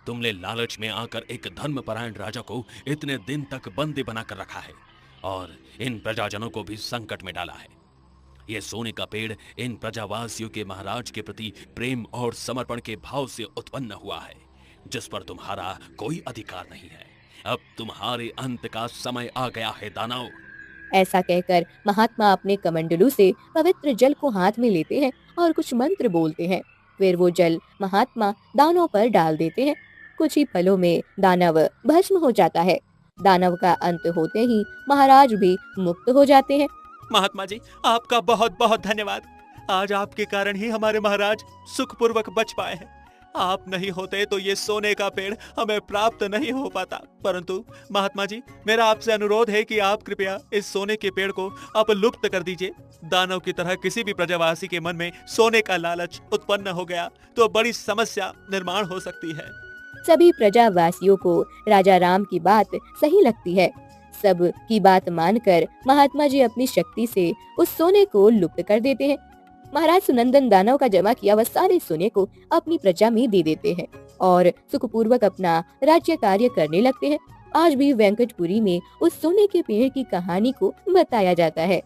तुमने लालच में आकर एक धर्मपरायण राजा को इतने दिन तक बंदी बनाकर रखा है और इन प्रजाजनों को भी संकट में डाला है। ये सोने का पेड़ इन प्रजावासियों के महाराज के प्रति प्रेम और समर्पण के भाव से उत्पन्न हुआ है, जिस पर तुम्हारा कोई अधिकार नहीं है। अब तुम्हारे अंत का समय आ गया है दानव। ऐसा कहकर महात्मा अपने कमंडलू से पवित्र जल को हाथ में लेते हैं और कुछ मंत्र बोलते हैं। फिर वो जल महात्मा दानव पर डाल देते हैं। कुछ ही पलों में दानव भस्म हो जाता है। दानव का अंत होते ही महाराज भी मुक्त हो जाते हैं। महात्मा जी, आपका बहुत बहुत धन्यवाद। आज आपके कारण ही हमारे महाराज सुखपूर्वक बच पाए हैं। आप नहीं होते तो ये सोने का पेड़ हमें प्राप्त नहीं हो पाता। परंतु महात्मा जी, मेरा आपसे अनुरोध है कि आप कृपया इस सोने के पेड़ को आप लुप्त कर दीजिए। दानव की तरह किसी भी प्रजावासी के मन में सोने का लालच उत्पन्न हो गया तो बड़ी समस्या निर्माण हो सकती है। सभी प्रजावासियों को राजा राम की बात सही लगती है। सब की बात मानकर महात्मा जी अपनी शक्ति से उस सोने को लुप्त कर देते हैं। महाराज सुनंदन दानव का जमा किया वह सारे सोने को अपनी प्रजा में दे देते हैं और सुखपूर्वक अपना राज्य कार्य करने लगते हैं। आज भी वेंकटपुरी में उस सोने के पेड़ की कहानी को बताया जाता है।